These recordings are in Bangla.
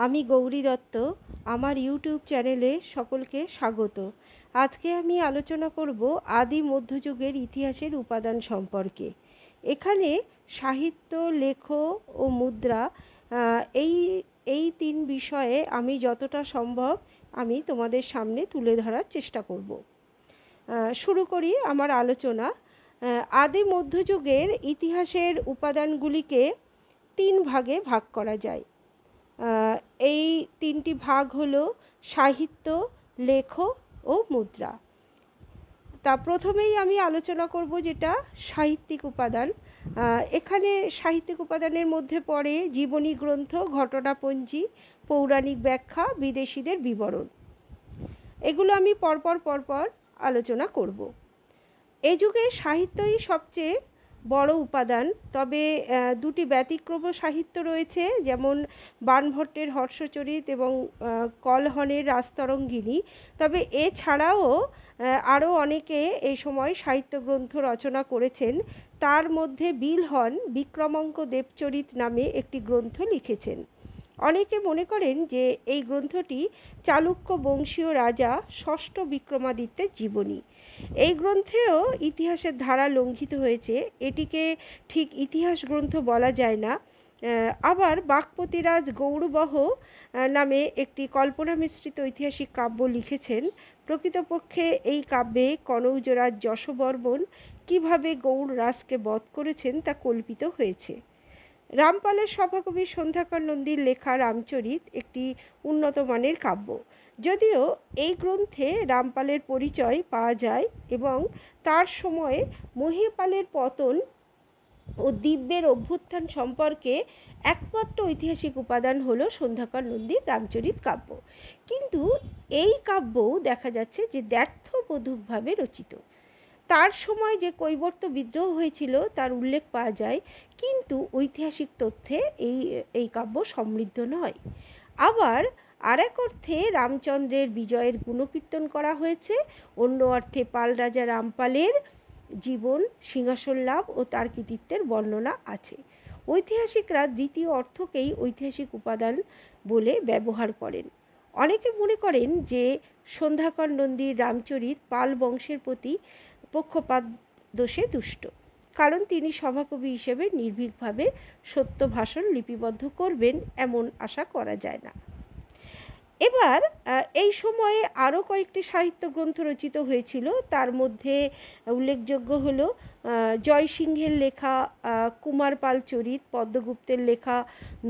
আমি গৌরী দত্ত। আমার ইউটিউব চ্যানেলে সকলকে স্বাগত। আজকে আমি আলোচনা করব আদি মধ্যযুগের ইতিহাসের উপাদান সম্পর্কে। এখানে সাহিত্য, লেখ ও মুদ্রা এই এই তিন বিষয়ে আমি যতটা সম্ভব আমি তোমাদের সামনে তুলে ধরার চেষ্টা করব। শুরু করি আমার আলোচনা। আদি মধ্যযুগের ইতিহাসের উপাদানগুলিকে তিন ভাগে ভাগ করা যায়। এই তিনটি ভাগ হলো সাহিত্য, লেখ ও মুদ্রা। তা প্রথমেই আমি আলোচনা করব যেটা সাহিত্যিক উপাদান। এখানে সাহিত্যিক উপাদানের মধ্যে পড়ে জীবনী গ্রন্থ, ঘটনাপঞ্জি, পৌরাণিক ব্যাখ্যা, বিদেশীদের বিবরণ। এগুলো আমি পরপর আলোচনা করব। এই যুগে সাহিত্যই সবচেয়ে বড় উপাদান, তবে দুটি ব্যতিক্রম সাহিত্য রয়েছে, যেমন বাণভট্টের হর্ষচরিত এবং কলহনের রাজতরঙ্গিনী। তবে এছাড়াও আরও অনেকে এই সময় সাহিত্য গ্রন্থ রচনা করেছেন। তার মধ্যে বিলহন বিক্রমাঙ্ক দেবচরিত নামে একটি গ্রন্থ লিখেছেন। অনেকে মনে করেন যে এই গ্রন্থটি চালুক্য বংশীয় রাজা ষষ্ঠ বিক্রমাদিত্যের জীবনী। এই গ্রন্থেও ইতিহাসের ধারা লঙ্ঘিত হয়েছে। এটিকে ঠিক ইতিহাস গ্রন্থ বলা যায় না। আবার বাক্পতিরাজ গৌড়বহ নামে একটি কল্পনা মিশ্রিত ঐতিহাসিক কাব্য লিখেছেন। প্রকৃতপক্ষে এই কাব্যে কনৌজরাজ যশবর্মন কীভাবে গৌড় রাজকে বধ করেছেন তা কল্পিত হয়েছে। রামপালের সভাকবি সন্ধ্যাকর নন্দীর লেখা রামচরিত একটি উন্নত মানের কাব্য। যদিও এই গ্রন্থে রামপালের পরিচয় পাওয়া যায় এবং তার সময়ে মহীপালের পতন ও দিব্যের অভ্যুত্থান সম্পর্কে একমাত্র ঐতিহাসিক উপাদান হলো সন্ধ্যাকর নন্দীর রামচরিত কাব্য। কিন্তু এই কাব্যও দেখা যাচ্ছে যে দ্ব্যর্থবোধকভাবে রচিত। তার সময় যে কৈবর্ত বিদ্রোহ হয়েছিল তার উল্লেখ পাওয়া যায়, কিন্তু ঐতিহাসিক তথ্যে এই কাব্য সমৃদ্ধ নয়। আবার আর এক অর্থে রামচন্দ্রের বিজয়ের গুণকীর্তন করা হয়েছে, অন্য অর্থে পাল রাজা রামপালের জীবন, সিংহাসন লাভ ও তার কৃতিত্বের বর্ণনা আছে। ঐতিহাসিকরা দ্বিতীয় অর্থকেই ঐতিহাসিক উপাদান বলে ব্যবহার করেন। অনেকে মনে করেন যে সন্ধ্যাকর নন্দীর রামচরিত পাল বংশের প্রতি পক্ষপাত দোষে দুষ্ট, কারণ তিনি সভাকবি হিসেবে নির্ভীকভাবে সত্য ভাষণ লিপিবদ্ধ করবেন এমন আশা করা যায় না। এবার এই সময়ে আরও কয়েকটি সাহিত্য গ্রন্থ রচিত হয়েছিল। তার মধ্যে উল্লেখযোগ্য হলো জয়সিংহের লেখা কুমারপাল চরিত, পদ্মগুপ্তের লেখা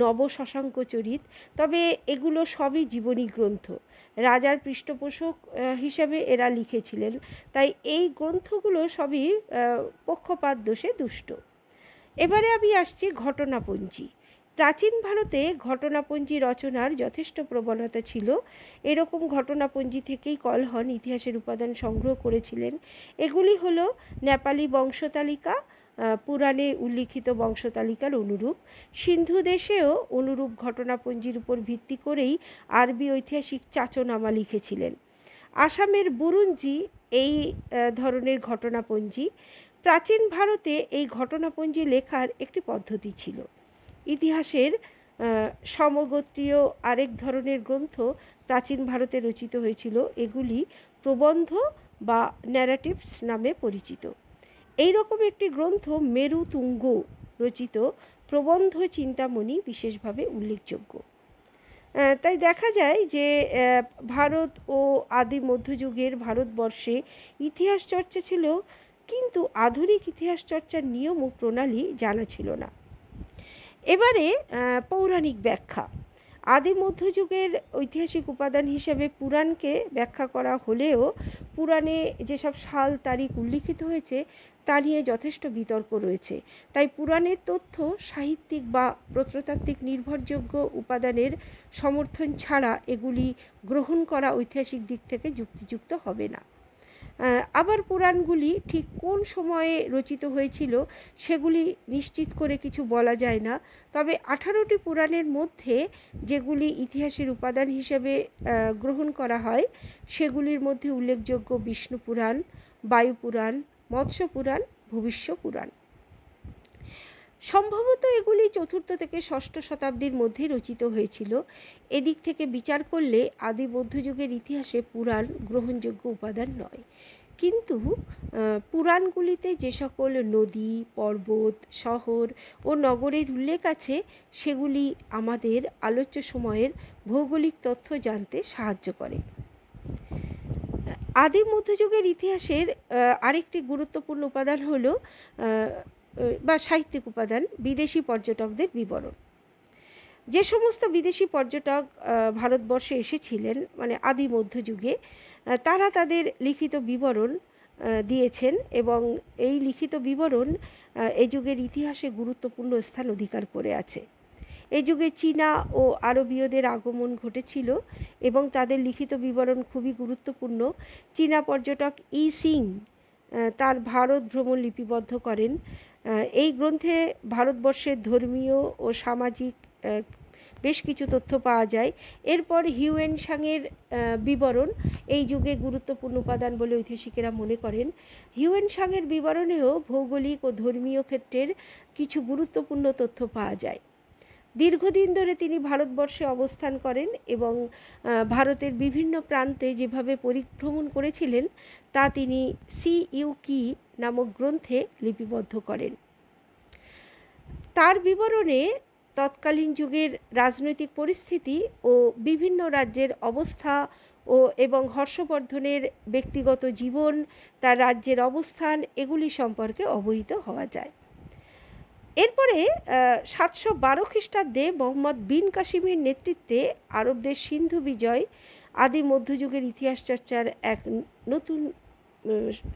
নবশশাঙ্ক চরিত। তবে এগুলো সবই জীবনী গ্রন্থ, রাজার পৃষ্ঠপোষক হিসেবে এরা লিখেছিলেন, তাই এই গ্রন্থগুলো সবই পক্ষপাত দোষে দুষ্ট। এবারে আমি আসছি ঘটনাপঞ্জি। প্রাচীন ভারতে ঘটনাপঞ্জি রচনার যথেষ্ট প্রবণতা ছিল। এরকম ঘটনাপঞ্জি থেকেই কলহন ইতিহাসের উপাদান সংগ্রহ করেছিলেন। এগুলি হলো নেপালি বংশতালিকা, পুরাণে উল্লিখিত বংশতালিকার অনুরূপ। সিন্ধু দেশেও অনুরূপ ঘটনাপঞ্জির উপর ভিত্তি করেই আরবি ঐতিহাসিক চাচনামা লিখেছিলেন। আসামের বুরুঞ্জি এই ধরনের ঘটনাপঞ্জি। প্রাচীন ভারতে এই ঘটনাপঞ্জি লেখার একটি পদ্ধতি ছিল। ইতিহাসের সমগোত্রীয় আরেক ধরনের গ্রন্থ প্রাচীন ভারতে রচিত হয়েছিল। এগুলি প্রবন্ধ বা ন্যারেটিভস নামে পরিচিত। এই রকম একটি গ্রন্থ মেরুতুঙ্গ রচিত প্রবন্ধ চিন্তামণি বিশেষভাবে উল্লেখযোগ্য। তাই দেখা যায় যে ভারত ও আদি মধ্যযুগের ভারতবর্ষে ইতিহাস চর্চা ছিল, কিন্তু আধুনিক ইতিহাস চর্চার নিয়ম ও প্রণালী জানা ছিল না। এবারে পৌরাণিক ব্যাখ্যা। আদি মধ্যযুগের ঐতিহাসিক উপাদান হিসেবে পুরাণকে ব্যাখ্যা করা হলেও পুরাণে যেসব সাল তারিখ উল্লিখিত হয়েছে তা নিয়ে যথেষ্ট বিতর্ক রয়েছে। তাই পুরাণের তথ্য সাহিত্যিক বা প্রত্নতাত্ত্বিক নির্ভরযোগ্য উপাদানের সমর্থন ছাড়া এগুলি গ্রহণ করা ঐতিহাসিক দিক থেকে যুক্তিযুক্ত হবে না। আবার পুরাণগুলি ঠিক কোন সময়ে রচিত হয়েছিল সেগুলি নিশ্চিত করে কিছু বলা যায় না। তবে 18টি পুরাণের মধ্যে যেগুলি ইতিহাসের উপাদান হিসেবে গ্রহণ করা হয় সেগুলির মধ্যে উল্লেখযোগ্য বিষ্ণু পুরাণ, বায়ু পুরাণ, মৎস্য পুরাণ, ভবিষ্য পুরাণ। সম্ভবত এগুলি চতুর্থ থেকে ষষ্ঠ শতাব্দীর মধ্যে রচিত হয়েছিল। এদিক থেকে বিচার করলে আদি মধ্যযুগের ইতিহাসে পুরাণ গ্রহণযোগ্য উপাদান নয়। কিন্তু পুরাণগুলিতে যে সকল নদী, পর্বত, শহর ও নগরের উল্লেখ আছে সেগুলি আমাদের আলোচ্য সময়ের ভৌগোলিক তথ্য জানতে সাহায্য করে। আদি মধ্যযুগের ইতিহাসের আরেকটি গুরুত্বপূর্ণ উপাদান হলো বা সাহিত্যিক উপাদান বিদেশি পর্যটকদের বিবরণ। যে সমস্ত বিদেশি পর্যটক ভারতবর্ষে এসেছিলেন মানে আদি মধ্যযুগে, তারা তাদের লিখিত বিবরণ দিয়েছেন এবং এই লিখিত বিবরণ এই যুগের ইতিহাসে গুরুত্বপূর্ণ স্থান অধিকার করে আছে। এই যুগে চীনা ও আরবীয়দের আগমন ঘটেছিল এবং তাদের লিখিত বিবরণ খুবই গুরুত্বপূর্ণ। চীনা পর্যটক ই সিং তার ভারত ভ্রমণ লিপিবদ্ধ করেন। এই গ্রন্থে ভারতবর্ষের ধর্মীয় ও সামাজিক বেশ কিছু তথ্য পাওয়া যায়। এরপর হিউয়েন সাংয়ের বিবরণ এই যুগে গুরুত্বপূর্ণ উপাদান বলে ঐতিহাসিকেরা মনে করেন। হিউয়েন সাংয়ের বিবরণেও ভৌগোলিক ও ধর্মীয় ক্ষেত্রের কিছু গুরুত্বপূর্ণ তথ্য পাওয়া যায়। দীর্ঘদিন ধরে তিনি ভারতবর্ষে অবস্থান করেন এবং ভারতের বিভিন্ন প্রান্তে যেভাবে পরিভ্রমণ করেছিলেন তা তিনি সি ইউ কি নামক গ্রন্থে লিপিবদ্ধ করেন। তার বিবরণে তৎকালীন যুগের রাজনৈতিক পরিস্থিতি ও বিভিন্ন রাজ্যের অবস্থা এবং হর্ষবর্ধনের ব্যক্তিগত জীবন, তার রাজ্যের অবস্থান এগুলি সম্পর্কে অবহিত হওয়া যায়। এরপরে 712 খ্রিস্টাব্দে মোহাম্মদ বিন কাসিমের নেতৃত্বে আরবদের সিন্ধু বিজয় আদি মধ্যযুগের ইতিহাস চর্চার এক নতুন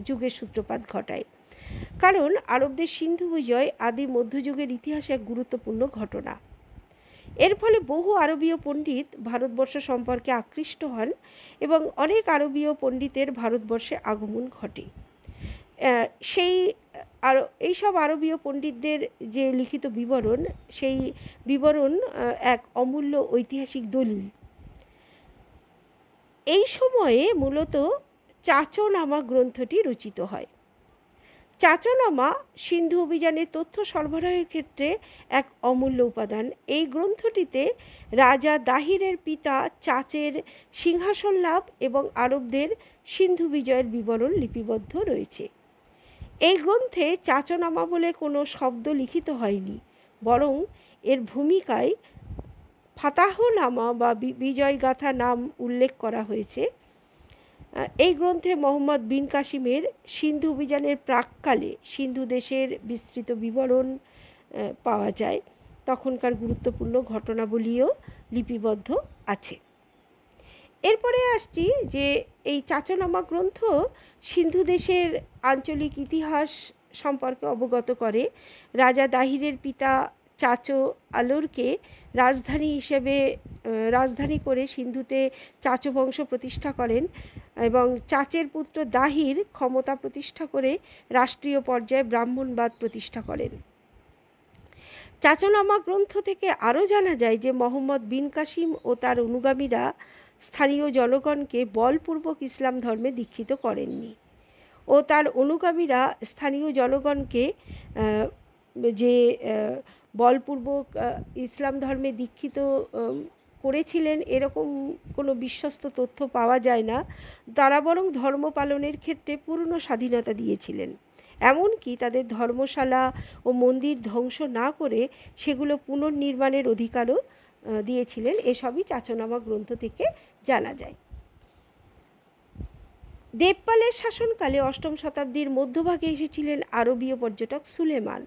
যুগের সূত্রপাত ঘটায়। কারণ আরবদের সিন্ধু বিজয় আদি মধ্যযুগের ইতিহাসে এক গুরুত্বপূর্ণ ঘটনা। এর ফলে বহু আরবীয় পণ্ডিত ভারতবর্ষ সম্পর্কে আকৃষ্ট হন এবং অনেক আরবীয় পণ্ডিতের ভারতবর্ষে আগমন ঘটে। এইসব আরবীয় পণ্ডিতদের যে লিখিত বিবরণ, সেই বিবরণ এক অমূল্য ঐতিহাসিক দলিল। এই সময়ে মূলত চাচনামা গ্রন্থটি রচিত হয়। চাচনামা সিন্ধু অভিযানের তথ্য সরবরাহের ক্ষেত্রে এক অমূল্য উপাদান। এই গ্রন্থটিতে রাজা দাহিরের পিতা চাচের সিংহাসন লাভ এবং আরবদের সিন্ধু বিজয়ের বিবরণ লিপিবদ্ধ রয়েছে। এই গ্রন্থে চাচনামা বলে কোনো শব্দ লিখিত হয়নি, বরং এর ভূমিকায় ফাতাহনামা বা বিজয়গাথা নাম উল্লেখ করা হয়েছে। এই গ্রন্থে মোহাম্মদ বিন কাসিমের সিন্ধু অভিযানের প্রাক্কালে সিন্ধু দেশের বিস্তৃত বিবরণ পাওয়া যায়। তখনকার গুরুত্বপূর্ণ ঘটনাবলীও লিপিবদ্ধ আছে। এরপরে আসছি যে এই চাচনামা গ্রন্থ সিন্ধু দেশের আঞ্চলিক ইতিহাস সম্পর্কে অবগত করে। রাজা দাহিরের পিতা চাচো আলোরকে রাজধানী করে সিন্ধুতে চাচো বংশ প্রতিষ্ঠা করেন এবং চাচের পুত্র দাহির ক্ষমতা প্রতিষ্ঠা করে রাষ্ট্রীয় পর্যায়ে ব্রাহ্মণবাদ প্রতিষ্ঠা করেন। চাচনামা গ্রন্থ থেকে আরও জানা যায় যে মোহাম্মদ বিন কাসিম ও তার অনুগামীরা স্থানীয় জনগণকে বলপূর্বক ইসলাম ধর্মে দীক্ষিত করেননি ও তার অনুগামীরা স্থানীয় জনগণকে যে বলপূর্বক ইসলাম ধর্মে দীক্ষিত করেছিলেন এরকম কোনো বিশ্বস্ত তথ্য পাওয়া যায় না। তারা বরং ধর্ম পালনের ক্ষেত্রে পূর্ণ স্বাধীনতা দিয়েছিলেন, এমনকি তাদের ধর্মশালা ও মন্দির ধ্বংস না করে সেগুলো পুনর্নির্মাণের অধিকারও দিয়েছিলেন। এসবই চাচনামা গ্রন্থ থেকে জানা যায়। দেবপালের শাসনকালে অষ্টম শতাব্দীর মধ্যভাগে এসেছিলেন আরবীয় পর্যটক সুলেমান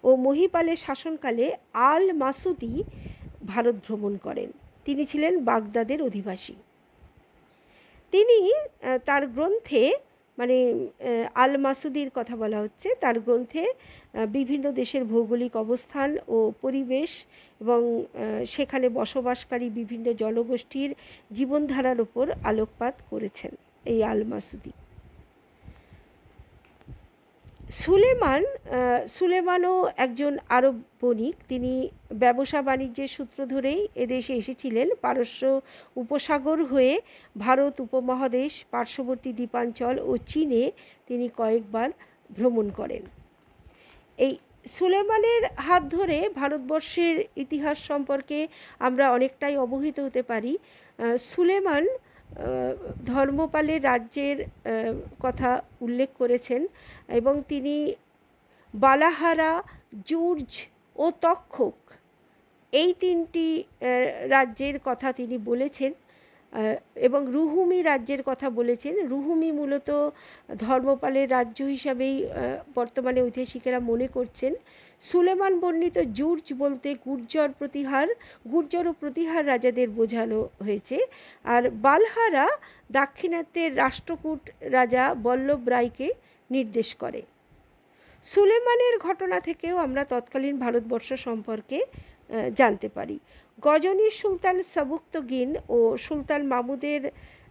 ও মহিপালের শাসনকালে আল মাসুদি ভারত ভ্রমণ করেন। তিনি ছিলেন বাগদাদের অধিবাসী। তিনি তার গ্রন্থে আল মাসুদির কথা বলা হচ্ছে, তার গ্রন্থে বিভিন্ন দেশের ভৌগোলিক অবস্থান ও পরিবেশ এবং সেখানে বসবাসকারী বিভিন্ন জনগোষ্ঠীর জীবনধারার উপর আলোকপাত করেছেন এই আল মাসুদি। সুলেমানও একজন আরব বণিক। তিনি ব্যবসা বাণিজ্যের সূত্র ধরেই এদেশে এসেছিলেন। পারস্য উপসাগর হয়ে ভারত উপমহাদেশ, পার্শ্ববর্তী দ্বীপাঞ্চল ও চীনে তিনি কয়েকবার ভ্রমণ করেন। এই সুলেমানের হাত ধরে ভারতবর্ষের ইতিহাস সম্পর্কে আমরা অনেকটাই অবহিত হতে পারি। সুলেমান ধর্মপালের রাজ্যের কথা উল্লেখ করেছেন এবং তিনি বালাহারা, জুর্জ ও তক্ষক এই তিনটি রাজ্যের কথা তিনি বলেছেন এবং রুহুমি রাজ্যের কথা বলেছেন। রুহুমি মূলত ধর্মপালের রাজ্য হিসাবেই বর্তমানে ঐতিহাসিকেরা মনে করছেন। সুলেমান বর্ণিত জুর্জ বলতে গুর্জর ও প্রতিহার রাজাদের বোঝানো হয়েছে। আর বালহারা দাক্ষিণাত্যের রাষ্ট্রকূট রাজা বল্লভ রায়কে নির্দেশ করে। সুলেমানের ঘটনা থেকেও আমরা তৎকালীন ভারতবর্ষ সম্পর্কে জানতে পারি। গজনীর সুলতান সাবুক্তগিন ও সুলতান মামুদের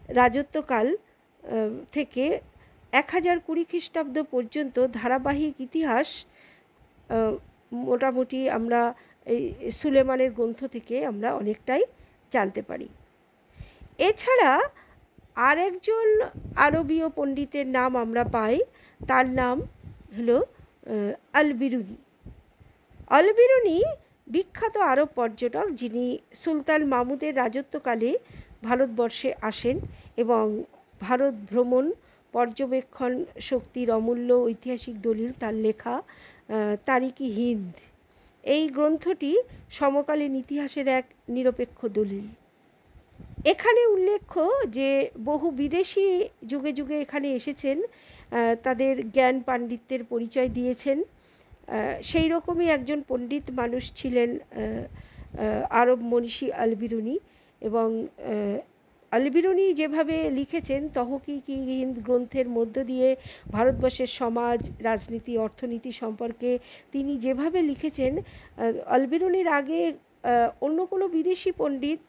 রাজত্বকাল থেকে 1020 খ্রিস্টাব্দ পর্যন্ত ধারাবাহিক ইতিহাস মোটামুটি আমরা এই সুলেমানের গ্রন্থ থেকে আমরা অনেকটাই জানতে পারি। এছাড়া আরেকজন আরবীয় পণ্ডিতের নাম আমরা পাই, তার নাম হলো আল-বিরুনি। আল-বিরুনি বিখ্যাত আরব পর্যটক, যিনি সুলতান মামুদের রাজত্বকালে ভারতবর্ষে আসেন এবং ভারত ভ্রমণ, পর্যবেক্ষণ শক্তির অমূল্য ঐতিহাসিক দলিল তার লেখা তারিকি হিন্দ। এই গ্রন্থটি সমকালীন ইতিহাসের এক নিরপেক্ষ দলিল। এখানে উল্লেখ্য যে বহু বিদেশি যুগে যুগে এখানে এসেছেন, তাদের জ্ঞান পাণ্ডিত্যের পরিচয় দিয়েছেন। সেই রকমই একজন পণ্ডিত মানুষ ছিলেন আরব মনীষী আল-বিরুনি। এবং আল-বিরুনি যেভাবে লিখেছেন তহকিক হিন্দ গ্রন্থের মধ্য দিয়ে ভারতবর্ষের সমাজ, রাজনীতি, অর্থনীতি সম্পর্কে তিনি যেভাবে লিখেছেন, আল-বিরুনির আগে অন্য কোনো বিদেশি পণ্ডিত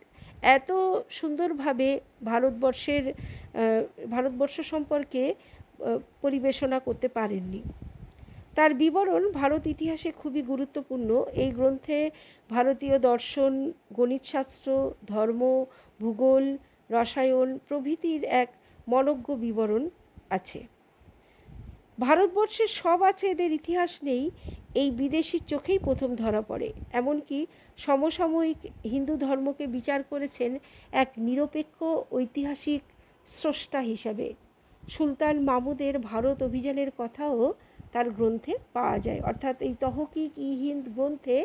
এত সুন্দরভাবে ভারতবর্ষ সম্পর্কে পরিবেশনা করতে পারেননি। তার বিবরণ ভারত ইতিহাসে খুবই গুরুত্বপূর্ণ। এই গ্রন্থে ভারতীয় দর্শন, গণিতশাস্ত্র, ধর্ম, ভূগোল, রসায়ন প্রভৃতির এক মনজ্ঞ বিবরণ আছে। ভারতবর্ষের সব আছে, এদের ইতিহাস নেই, এই বিদেশির চোখেই প্রথম ধরা পড়ে। এমনকি সমসাময়িক হিন্দু ধর্মকে বিচার করেছেন এক নিরপেক্ষ ঐতিহাসিক স্রষ্টা হিসাবে। সুলতান মামুদের ভারত অভিযানের কথাও তার গ্রন্থে পাওয়া যায়, অর্থাৎ এই তহকিক হিন্দ গ্রন্থে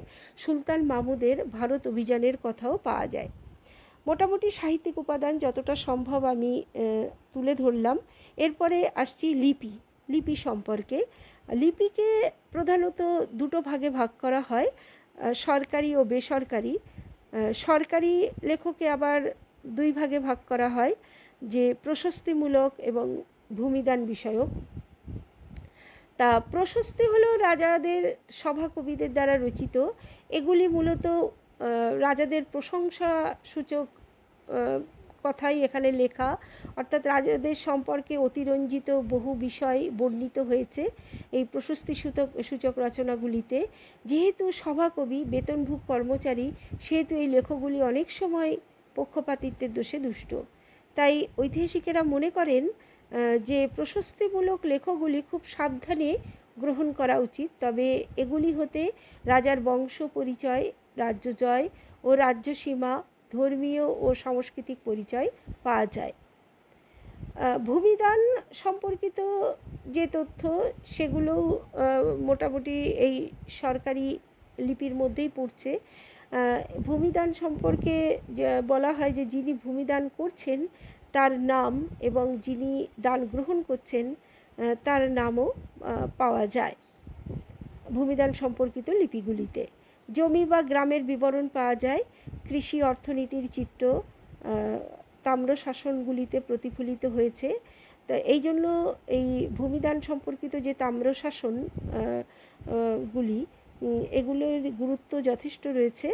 সুলতান মামুদের ভারত অভিযানের কথাও পাওয়া যায়। মোটামুটি সাহিত্যিক উপাদান যতটা সম্ভব আমি তুলে ধরলাম। এরপরে আসছি লিপি সম্পর্কে। লিপিকে প্রধানত দুটো ভাগে ভাগ করা হয়, সরকারি ও বেসরকারি। সরকারি লেখকে আবার দুই ভাগে ভাগ করা হয়, যে প্রশস্তিমূলক এবং ভূমিদান বিষয়ক। তা প্রশস্তি হলো রাজাদের সভাকবিদের দ্বারা রচিত। এগুলি মূলত রাজাদের প্রশংসা সূচক কথাই এখানে লেখা, অর্থাৎ রাজাদের সম্পর্কে অতিরঞ্জিত বহু বিষয় বর্ণিত হয়েছে এই প্রশস্তি সূচক রচনাগুলিতে। যেহেতু সভাকবি বেতনভুক কর্মচারী, সেহেতু এই লেখগুলি অনেক সময় পক্ষপাতিত্বের দোষে দুষ্ট। তাই ঐতিহাসিকেরা মনে করেন যে প্রশস্তিমূলক লেখগুলি খুব সাবধানে গ্রহণ করা উচিত, তবে এগুলি হতে রাজার বংশ পরিচয়, রাজ্য জয় ও রাজ্যসীমা, ধর্মীয় ও সাংস্কৃতিক পরিচয় পাওয়া যায়। ভূমিদান সম্পর্কিত যে তথ্য, সেগুলো মোটামুটি এই সরকারি লিপির মধ্যেই পড়ছে। ভূমিদান সম্পর্কে বলা হয় যে যিনি ভূমিদান করছেন তার নাম এবং যিনি দান গ্রহণ করছেন তার নামও পাওয়া যায় ভূমিদান সম্পর্কিত লিপিগুলিতে। জমি বা গ্রামের বিবরণ পাওয়া যায়। কৃষি অর্থনীতির চিত্র তাম্রশাসনগুলিতে প্রতিফলিত হয়েছে। তা এই জন্য এই ভূমিদান সম্পর্কিত যে তাম্রশাসন গুলি, এগুলোর গুরুত্ব যথেষ্ট রয়েছে।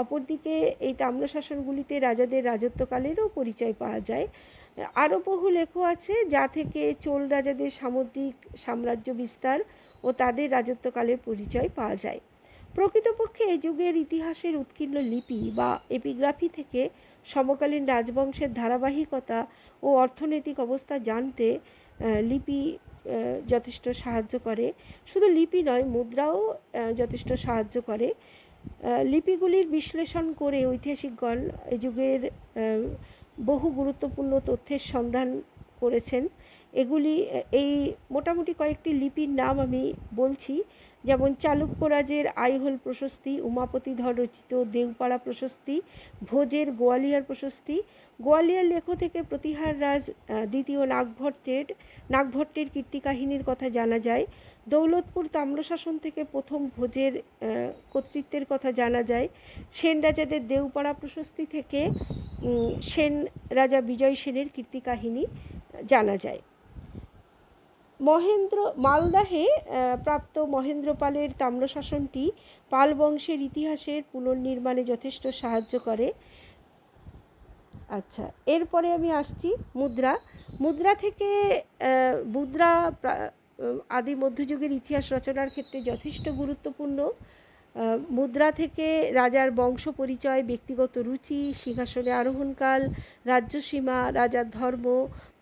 অপরদিকে এই তাম্রশাসনগুলিতে রাজাদের রাজত্বকালেরও পরিচয় পাওয়া যায়। আরও বহু লেখ আছে যা থেকে চোল রাজাদের সামুদ্রিক সাম্রাজ্য বিস্তার ও তাদের রাজত্বকালের পরিচয় পাওয়া যায়। প্রকৃতপক্ষে এই যুগের ইতিহাসের উৎকীর্ণ লিপি বা এপিগ্রাফি থেকে সমকালীন রাজবংশের ধারাবাহিকতা ও অর্থনৈতিক অবস্থা জানতে লিপি যথেষ্ট সাহায্য করে। শুধু লিপি নয়, মুদ্রাও যথেষ্ট সাহায্য করে। লিপিগুলির বিশ্লেষণ করে ঐতিহাসিকগণ এই যুগের বহু গুরুত্বপূর্ণ তথ্যের সন্ধান করেছেন। এগুলি এই মোটামুটি কয়েকটি লিপির নাম আমি বলছি, যেমন চালুক্য রাজের আইহোল প্রশস্তি, উমাপতিধর রচিত দেওপাড়া প্রশস্তি, ভোজের গোয়ালিয়র প্রশস্তি। গোয়ালিয়র লেখ থেকে প্রতিহার রাজ দ্বিতীয় নাগভট্টের কীর্তিকাহিনীর কথা জানা যায়। দৌলতপুর তাম্রশাসন থেকে প্রথম ভোজের কর্তৃত্বের কথা জানা যায়। সেন রাজাদের দেওপাড়া প্রশস্তি থেকে সেন রাজা বিজয় সেনের কীর্তিকাহিনী জানা যায়। মালদাহে প্রাপ্ত মহেন্দ্রপালের তাম্রশাসনটি পাল বংশের ইতিহাসের পুনর্নির্মাণে যথেষ্ট সাহায্য করে। আচ্ছা, এরপরে আমি আসছি মুদ্রা থেকে মুদ্রা আদি মধ্যযুগের ইতিহাস রচনার ক্ষেত্রে যথেষ্ট গুরুত্বপূর্ণ। মুদ্রা থেকে রাজার বংশ পরিচয়, ব্যক্তিগত রুচি, সিংহাসনে আরোহণকাল, রাজ্যসীমা, রাজার ধর্ম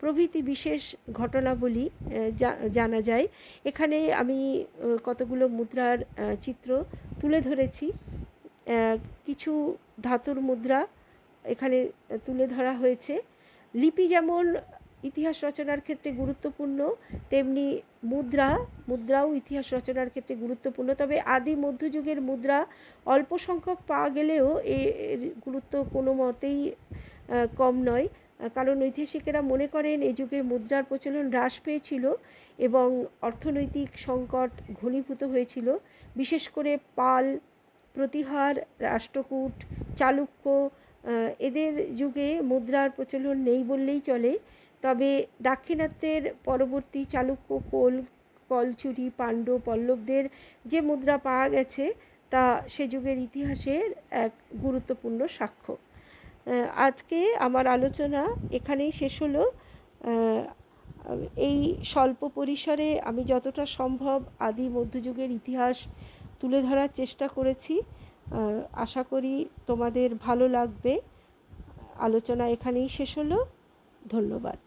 প্রভৃতি বিশেষ ঘটনাবলী জানা যায়। এখানে আমি কতগুলো মুদ্রার চিত্র তুলে ধরেছি। কিছু ধাতুর মুদ্রা এখানে তুলে ধরা হয়েছে। লিপি যেমন ইতিহাস রচনার ক্ষেত্রে গুরুত্বপূর্ণ, তেমনি মুদ্রাও ইতিহাস রচনার ক্ষেত্রে গুরুত্বপূর্ণ। তবে আদি মধ্যযুগের মুদ্রা অল্প সংখ্যক পাওয়া গেলেও এর গুরুত্ব কোনো মতেই কম নয়, কারণ ঐতিহাসিকেরা মনে করেন এই যুগে মুদ্রার প্রচলন হ্রাস পেয়েছিল এবং অর্থনৈতিক সংকট ঘনীভূত হয়েছিল। বিশেষ করে পাল, প্রতিহার, রাষ্ট্রকূট, চালুক্য এদের যুগে মুদ্রার প্রচলন নেই বললেই চলে। তবে দাক্ষিণাত্যের পরবর্তী চালুক্য, কলচুরি, পাণ্ড্য, পল্লবদের যে মুদ্রা পাওয়া গেছে তা সে যুগের ইতিহাসের এক গুরুত্বপূর্ণ সাক্ষ্য। আজকে আমার আলোচনা এখানেই শেষ হলো। এই স্বল্প পরিসরে আমি যতটা সম্ভব আদি মধ্যযুগের ইতিহাস তুলে ধরার চেষ্টা করেছি। আশা করি তোমাদের ভালো লাগবে। আলোচনা এখানেই শেষ হলো। ধন্যবাদ।